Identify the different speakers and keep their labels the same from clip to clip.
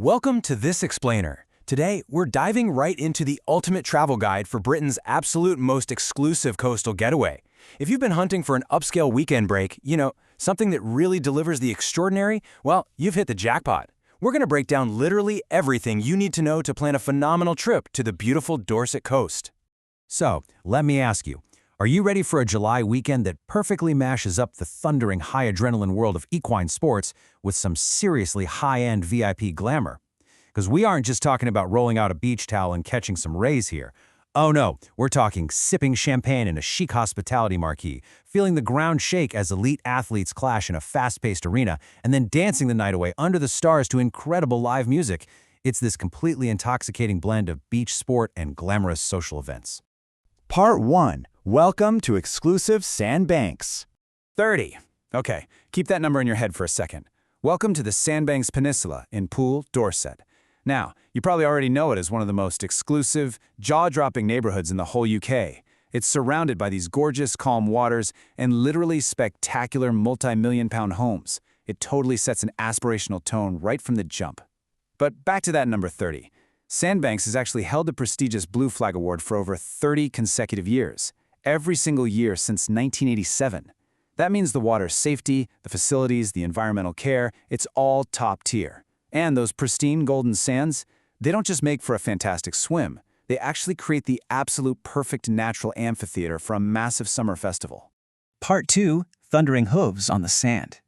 Speaker 1: Welcome to This Explainer. Today, we're diving right into the ultimate travel guide for Britain's absolute most exclusive coastal getaway. If you've been hunting for an upscale weekend break, something that really delivers the extraordinary, well, you've hit the jackpot. We're going to break down literally everything you need to know to plan a phenomenal trip to the beautiful Dorset coast.
Speaker 2: So, let me ask you, are you ready for a July weekend that perfectly mashes up the thundering high-adrenaline world of equine sports with some seriously high-end VIP glamour? Because we aren't just talking about rolling out a beach towel and catching some rays here. Oh no, we're talking sipping champagne in a chic hospitality marquee, feeling the ground shake as elite athletes clash in a fast-paced arena, and then dancing the night away under the stars to incredible live music. It's this completely intoxicating blend of beach sport and glamorous social events.
Speaker 3: Part 1. Welcome to exclusive Sandbanks.
Speaker 1: 30. Okay, keep that number in your head for a second. Welcome to the Sandbanks Peninsula in Poole, Dorset. Now, you probably already know it as one of the most exclusive, jaw-dropping neighborhoods in the whole UK. It's surrounded by these gorgeous, calm waters and literally spectacular multi-million-pound homes. It totally sets an aspirational tone right from the jump. But back to that number 30. Sandbanks has actually held the prestigious Blue Flag Award for over 30 consecutive years, every single year since 1987. That means the water's safety, the facilities, the environmental care, it's all top tier. And those pristine golden sands, they don't just make for a fantastic swim, they actually create the absolute perfect natural amphitheater for a massive summer festival.
Speaker 4: Part 2, Thundering Hooves on the Sand.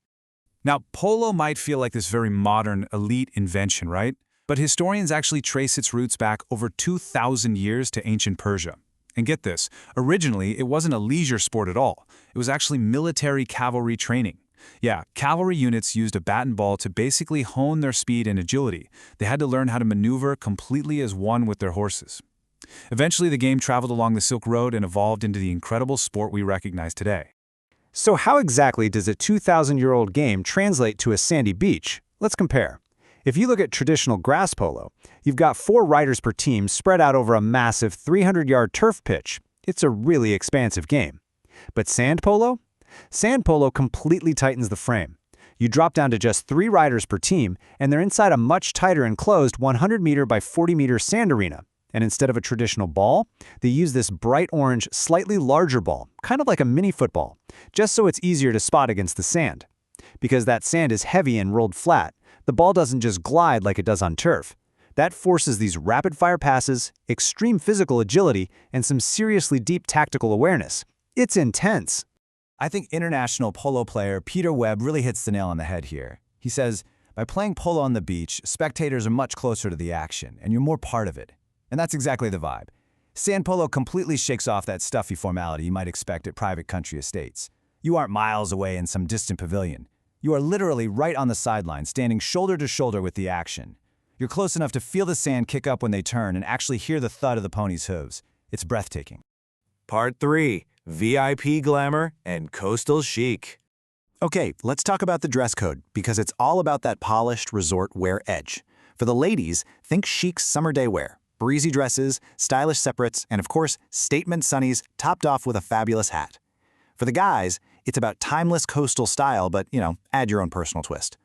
Speaker 5: Now, polo might feel like this very modern, elite invention, right? But historians actually trace its roots back over 2,000 years to ancient Persia. And get this, originally it wasn't a leisure sport at all. It was actually military cavalry training. Yeah, cavalry units used a bat and ball to basically hone their speed and agility. They had to learn how to maneuver completely as one with their horses. Eventually, the game traveled along the Silk Road and evolved into the incredible sport we recognize today.
Speaker 3: So how exactly does a 2,000-year-old game translate to a sandy beach? Let's compare. If you look at traditional grass polo, you've got 4 riders per team spread out over a massive 300-yard turf pitch. It's a really expansive game. But sand polo? Sand polo completely tightens the frame. You drop down to just 3 riders per team, and they're inside a much tighter enclosed 100-meter by 40-meter sand arena. And instead of a traditional ball, they use this bright orange, slightly larger ball, kind of like a mini football, just so it's easier to spot against the sand. Because that sand is heavy and rolled flat, the ball doesn't just glide like it does on turf. That forces these rapid-fire passes, extreme physical agility, and some seriously deep tactical awareness. It's intense.
Speaker 6: I think international polo player Peter Webb really hits the nail on the head here. He says, by playing polo on the beach, spectators are much closer to the action, and you're more part of it. And that's exactly the vibe. Sand polo completely shakes off that stuffy formality you might expect at private country estates. You aren't miles away in some distant pavilion. You are literally right on the sideline, standing shoulder to shoulder with the action. You're close enough to feel the sand kick up when they turn and actually hear the thud of the pony's hooves. It's breathtaking.
Speaker 7: Part 3. VIP glamour and coastal chic.
Speaker 3: Okay, let's talk about the dress code, because it's all about that polished resort wear edge. For the ladies, think chic summer day wear, breezy dresses, stylish separates, and of course, statement sunnies topped off with a fabulous hat. For the guys, it's about timeless coastal style, but, add your own personal twist.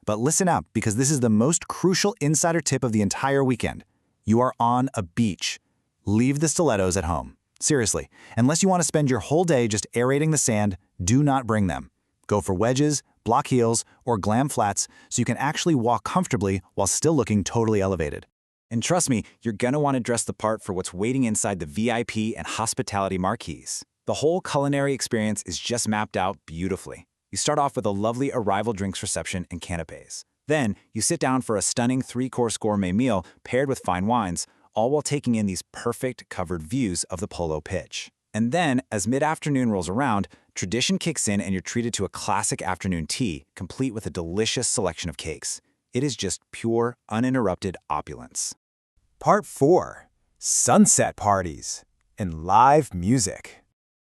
Speaker 3: But listen up, because this is the most crucial insider tip of the entire weekend. You are on a beach. Leave the stilettos at home. Seriously, unless you want to spend your whole day just aerating the sand, do not bring them. Go for wedges, block heels, or glam flats so you can actually walk comfortably while still looking totally elevated.
Speaker 6: And trust me, you're gonna want to dress the part for what's waiting inside the VIP and hospitality marquees. The whole culinary experience is just mapped out beautifully. You start off with a lovely arrival drinks reception and canapes. Then, you sit down for a stunning 3-course gourmet meal paired with fine wines, all while taking in these perfect covered views of the polo pitch. And then, as mid-afternoon rolls around, tradition kicks in and you're treated to a classic afternoon tea, complete with a delicious selection of cakes. It is just pure, uninterrupted opulence.
Speaker 1: Part 4. Sunset parties and live music.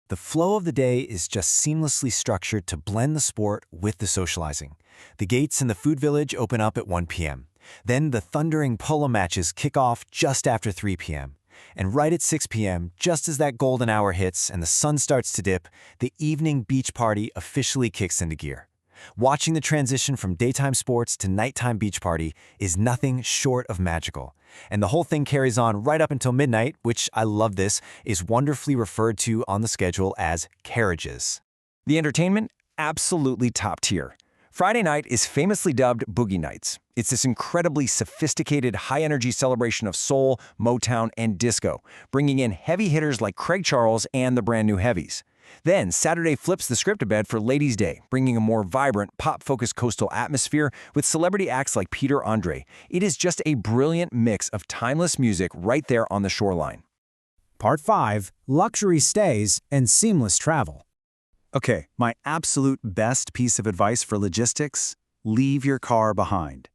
Speaker 2: The flow of the day is just seamlessly structured to blend the sport with the socializing. The gates in the food village open up at 1 p.m. Then the thundering polo matches kick off just after 3 p.m. And right at 6 p.m., just as that golden hour hits and the sun starts to dip, the evening beach party officially kicks into gear.
Speaker 3: Watching the transition from daytime sports to nighttime beach party is nothing short of magical. And the whole thing carries on right up until midnight, which, I love this, is wonderfully referred to on the schedule as carriages.
Speaker 2: The entertainment? Absolutely top tier. Friday night is famously dubbed Boogie Nights. It's this incredibly sophisticated, high-energy celebration of soul, Motown, and disco, bringing in heavy hitters like Craig Charles and the brand new Heavies. Then, Saturday flips the script a bit for Ladies' Day, bringing a more vibrant, pop-focused coastal atmosphere with celebrity acts like Peter Andre. It is just a brilliant mix of timeless music right there on the shoreline.
Speaker 3: Part 5. Luxury stays and seamless travel.
Speaker 1: Okay, my absolute best piece of advice for logistics: leave your car behind.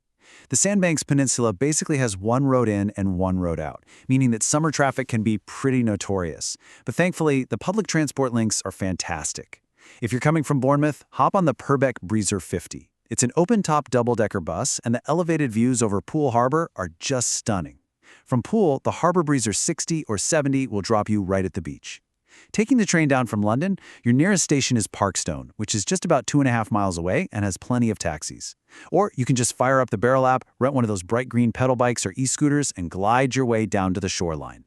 Speaker 1: The Sandbanks Peninsula basically has one road in and one road out, meaning that summer traffic can be pretty notorious. But thankfully, the public transport links are fantastic. If you're coming from Bournemouth, hop on the Purbeck Breezer 50. It's an open-top double-decker bus, and the elevated views over Poole Harbor are just stunning. From Poole, the Harbor Breezer 60 or 70 will drop you right at the beach. Taking the train down from London, your nearest station is Parkstone, which is just about 2.5 miles away and has plenty of taxis. Or you can just fire up the Barrel app, rent one of those bright green pedal bikes or e-scooters, and glide your way down to the shoreline.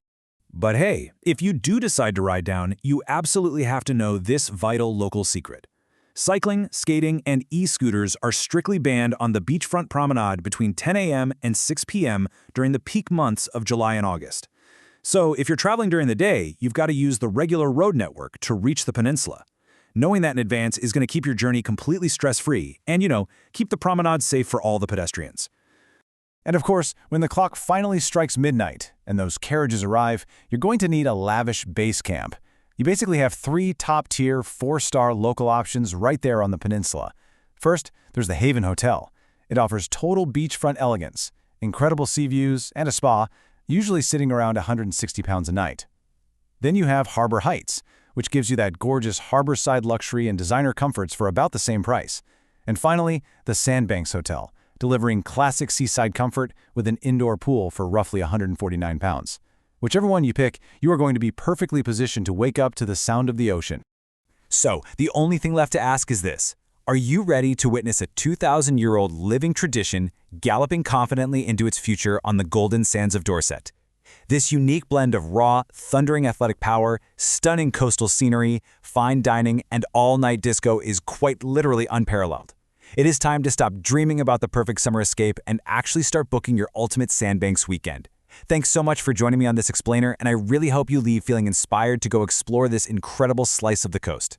Speaker 5: But hey, if you do decide to ride down, you absolutely have to know this vital local secret. Cycling, skating, and e-scooters are strictly banned on the beachfront promenade between 10 a.m. and 6 p.m. during the peak months of July and August. So if you're traveling during the day, you've got to use the regular road network to reach the peninsula. Knowing that in advance is going to keep your journey completely stress-free and, keep the promenade safe for all the pedestrians.
Speaker 1: And of course, when the clock finally strikes midnight and those carriages arrive, you're going to need a lavish base camp. You basically have 3 top-tier, 4-star local options right there on the peninsula. First, there's the Haven Hotel. It offers total beachfront elegance, incredible sea views, and a spa, usually sitting around £160 a night. Then you have Harbor Heights, which gives you that gorgeous harborside luxury and designer comforts for about the same price. And finally, the Sandbanks Hotel, delivering classic seaside comfort with an indoor pool for roughly £149. Whichever one you pick, you are going to be perfectly positioned to wake up to the sound of the ocean.
Speaker 2: So, the only thing left to ask is this: are you ready to witness a 2,000-year-old living tradition galloping confidently into its future on the golden sands of Dorset? This unique blend of raw, thundering athletic power, stunning coastal scenery, fine dining, and all-night disco is quite literally unparalleled. It is time to stop dreaming about the perfect summer escape and actually start booking your ultimate Sandbanks weekend. Thanks so much for joining me on this explainer, and I really hope you leave feeling inspired to go explore this incredible slice of the coast.